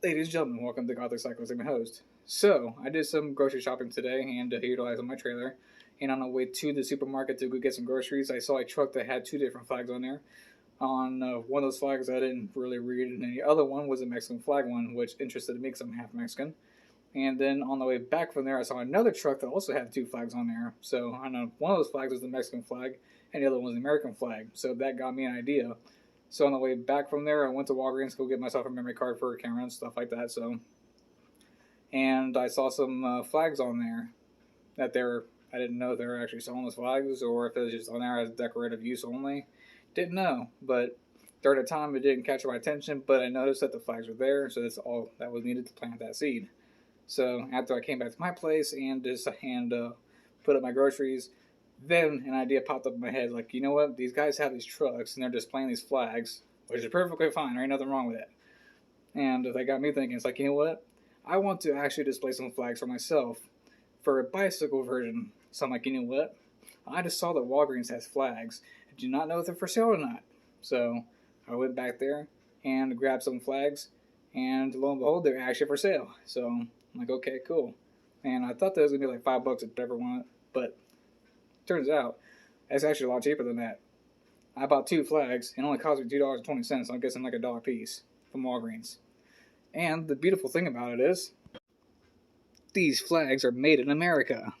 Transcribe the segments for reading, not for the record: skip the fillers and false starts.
Ladies and gentlemen, welcome to Gothic Cycles. I'm your host. So, I did some grocery shopping today and utilized my trailer. And on the way to the supermarket to go get some groceries, I saw a truck that had two different flags on there. On one of those flags, I didn't really read, and the other one was a Mexican flag one, which interested me because I'm half Mexican. And then on the way back from there, I saw another truck that also had two flags on there. So, I know one of those flags was the Mexican flag, and the other one was the American flag. So, that got me an idea. So on the way back from there, I went to Walgreens to go get myself a memory card for a camera and stuff like that. So, and I saw some flags on there that I didn't know if they were actually selling those flags or if it was just on there as decorative use only. Didn't know, but during the time it didn't catch my attention. But I noticed that the flags were there, so that's all that was needed to plant that seed. So after I came back to my place and put up my groceries, then an idea popped up in my head, like, you know what? These guys have these trucks and they're displaying these flags, which is perfectly fine. There ain't nothing wrong with it. And that got me thinking, it's like, you know what? I want to actually display some flags for myself for a bicycle version. So I'm like, you know what? I just saw that Walgreens has flags. I do not know if they're for sale or not. So I went back there and grabbed some flags, and lo and behold, they're actually for sale. So I'm like, okay, cool. And I thought that was gonna be like $5 if I ever want it, but turns out it's actually a lot cheaper than that. I bought two flags and it only cost me $2.20. So I'm guessing like $1 piece from Walgreens. And the beautiful thing about it is, these flags are made in America.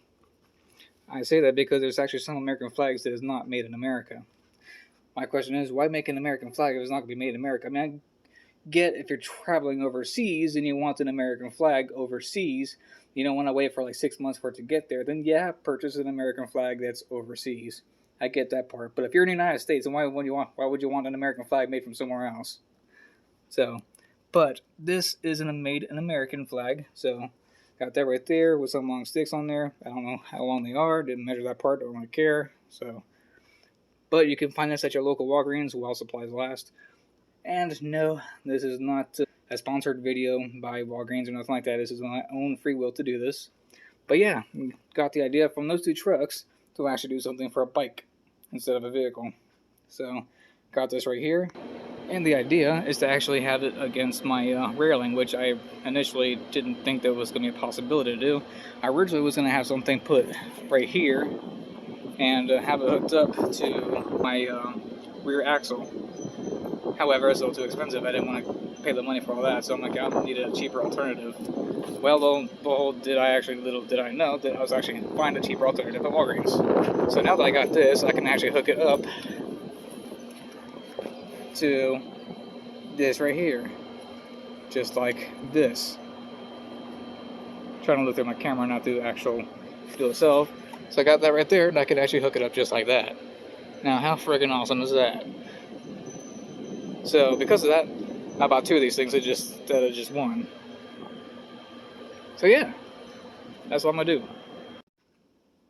I say that because there's actually some American flags that is not made in America. My question is, why make an American flag if it's not going to be made in America? I mean, I get if you're traveling overseas and you want an American flag overseas, you don't want to wait for like 6 months for it to get there, then yeah, purchase an American flag that's overseas. I get that part. But if you're in the United States, then why would you want an American flag made from somewhere else? So, but this is a made in American flag. So, got that right there with some long sticks on there. I don't know how long they are. Didn't measure that part. Don't really care. So, but you can find this at your local Walgreens while supplies last. And no, this is not a sponsored video by Walgreens or nothing like that. This is my own free will to do this. But yeah, got the idea from those two trucks to actually do something for a bike instead of a vehicle. So, got this right here. And the idea is to actually have it against my railing, which I initially didn't think that was going to be a possibility to do. I originally was going to have something put right here and have it hooked up to my rear axle. However, it's a little too expensive. I didn't want to pay the money for all that, so I'm like, I needed a cheaper alternative. Well, lo and behold, little did I know that I was actually going to find a cheaper alternative at Walgreens. So now that I got this, I can actually hook it up to this right here, just like this. Trying to look through my camera, not through the actual deal itself. So I got that right there, and I can actually hook it up just like that. Now, how friggin' awesome is that? So because of that, I bought two of these things instead of just one. So yeah, that's what I'm gonna do.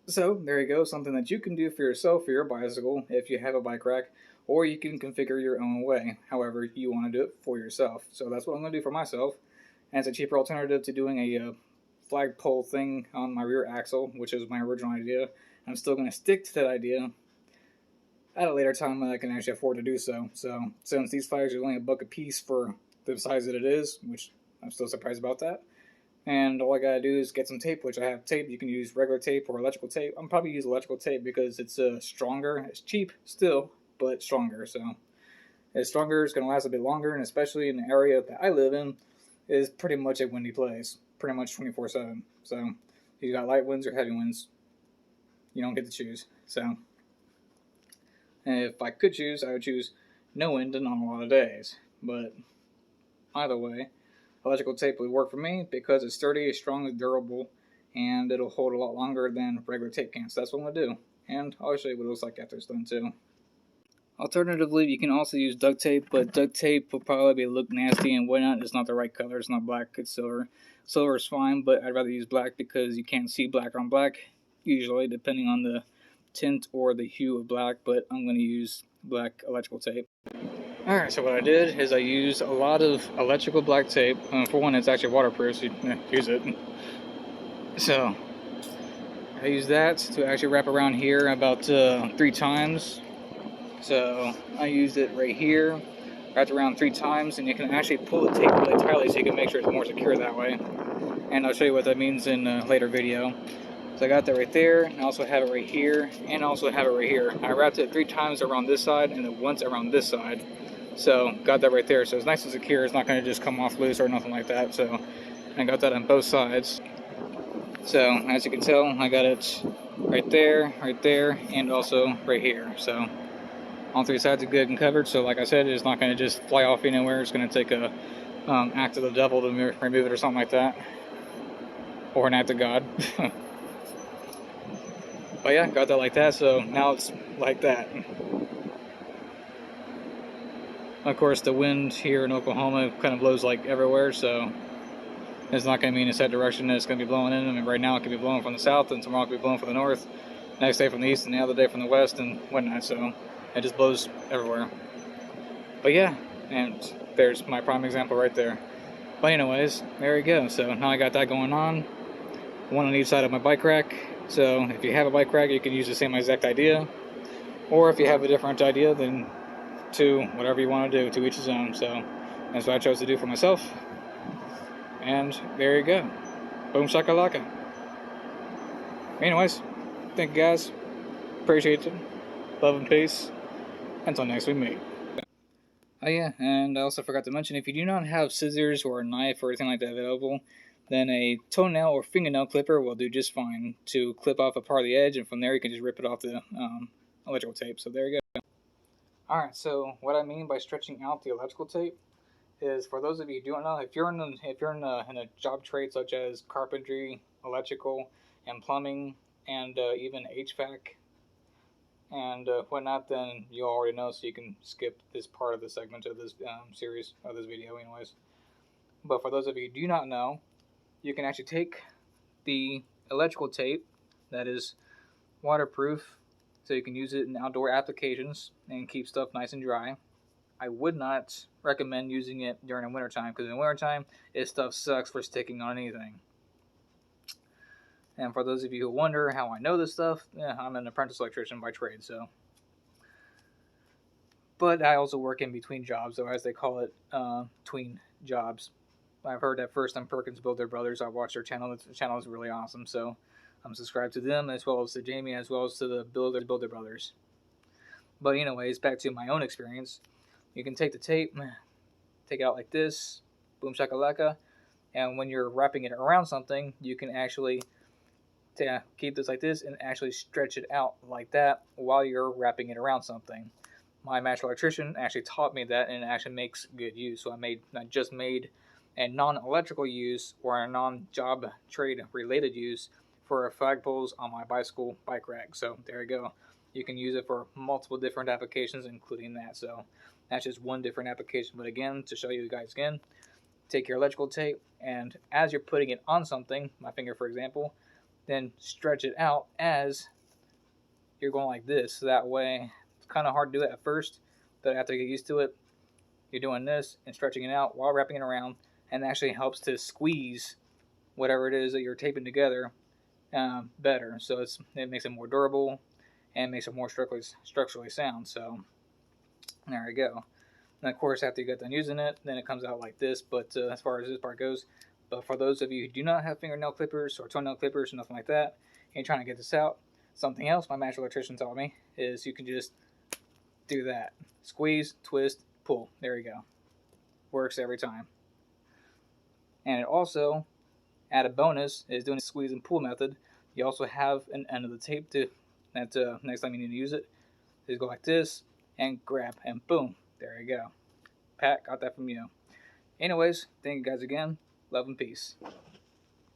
So there you go, something that you can do for yourself for your bicycle if you have a bike rack, or you can configure your own way, however you want to do it for yourself. So that's what I'm going to do for myself, and it's a cheaper alternative to doing a flagpole thing on my rear axle, which is my original idea. I'm still going to stick to that idea at a later time when I can actually afford to do so. So since these flags are only $1 a piece for the size that it is, which I'm still surprised about that, and all I gotta do is get some tape, which I have tape. You can use regular tape or electrical tape. I'm probably use electrical tape because it's stronger. It's cheap still, but stronger. So it's stronger. It's gonna last a bit longer, and especially in the area that I live in, is pretty much a windy place, pretty much 24/7. So you got light winds or heavy winds, you don't get to choose. So if I could choose, I would choose no wind and on a lot of days. But either way, electrical tape would work for me because it's sturdy, it's strong, it's durable, and it'll hold a lot longer than regular tape can. So that's what I'm going to do. And I'll show you what it looks like after it's done too. Alternatively, you can also use duct tape, but duct tape will probably look nasty and whatnot. It's not the right color. It's not black, it's silver. Silver is fine, but I'd rather use black because you can't see black on black, usually, depending on the tint or the hue of black, but I'm going to use black electrical tape. Alright, so what I did is I used a lot of electrical black tape. For one, it's actually waterproof, so you can use it. So, I used that to actually wrap around here about 3 times. So, I used it right here, wrapped around 3 times, and you can actually pull the tape really tightly so you can make sure it's more secure that way. And I'll show you what that means in a later video. So I got that right there, and I also have it right here, and I also have it right here. I wrapped it 3 times around this side, and then once around this side. So got that right there. So it's nice and secure. It's not going to just come off loose or nothing like that. So I got that on both sides. So as you can tell, I got it right there, and also right here. So on 3 sides are good and covered. So like I said, it's not going to just fly off anywhere. It's going to take a act of the devil to remove it or something like that, or an act of God. But yeah, got that like that. So now it's like that. Of course, the wind here in Oklahoma kind of blows like everywhere, so it's not going to be in a set direction that it's going to be blowing in. I mean, right now it could be blowing from the south, and tomorrow it could be blowing from the north, next day from the east, and the other day from the west, and whatnot. So it just blows everywhere. But yeah, and there's my prime example right there. But anyways, there we go. So now I got that going on, one on each side of my bike rack. So if you have a bike rack, you can use the same exact idea, or if you have a different idea, then to whatever you want to do, to each his own. So that's what I chose to do for myself, and there you go. Boom shakalaka. Anyways, thank you guys, appreciate it, love and peace, until next we meet. Oh yeah, and I also forgot to mention, if you do not have scissors or a knife or anything like that available, then a toenail or fingernail clipper will do just fine to clip off a part of the edge, and from there you can just rip it off the electrical tape. So there you go. Alright, so what I mean by stretching out the electrical tape is, for those of you who don't know, if you're in a job trade such as carpentry, electrical, and plumbing, and even HVAC and whatnot, then you already know, so you can skip this part of the segment of this series, of this video anyways. But for those of you who do not know, you can actually take the electrical tape that is waterproof, so you can use it in outdoor applications and keep stuff nice and dry. I would not recommend using it during the wintertime, because in the wintertime, this stuff sucks for sticking on anything. And for those of you who wonder how I know this stuff, yeah, I'm an apprentice electrician by trade, so. But I also work in between jobs, or as they call it, tween jobs. I've heard that First and Perkins Builder Brothers. I watch their channel. The channel is really awesome, so I'm subscribed to them, as well as to Jamie, as well as to the Builder Brothers. But anyways, back to my own experience. You can take the tape, take it out like this, boom shakalaka, and when you're wrapping it around something, you can actually keep this like this and actually stretch it out like that while you're wrapping it around something. My master electrician actually taught me that, and it actually makes good use. So I just made a non-electrical use, or a non-job trade related use, for flagpoles on my bicycle bike rack. So there you go. You can use it for multiple different applications, including that. So that's just one different application. But again, to show you guys again, take your electrical tape, and as you're putting it on something, my finger for example, then stretch it out as you're going like this. So that way, it's kind of hard to do it at first, but after you get used to it, you're doing this and stretching it out while wrapping it around, and it actually helps to squeeze whatever it is that you're taping together better. So it makes it more durable and makes it more structurally sound. So there you go. And of course, after you get done using it, then it comes out like this. But as far as this part goes, but for those of you who do not have fingernail clippers or toenail clippers or nothing like that, and you're trying to get this out, something else my master electrician taught me is you can just do that. Squeeze, twist, pull. There you go. Works every time. And it also, added bonus, is doing the squeeze and pull method. You also have an end of the tape to, that next time you need to use it, is go like this and grab, and boom, there you go. Pat, got that from you. Anyways, thank you guys again. Love and peace.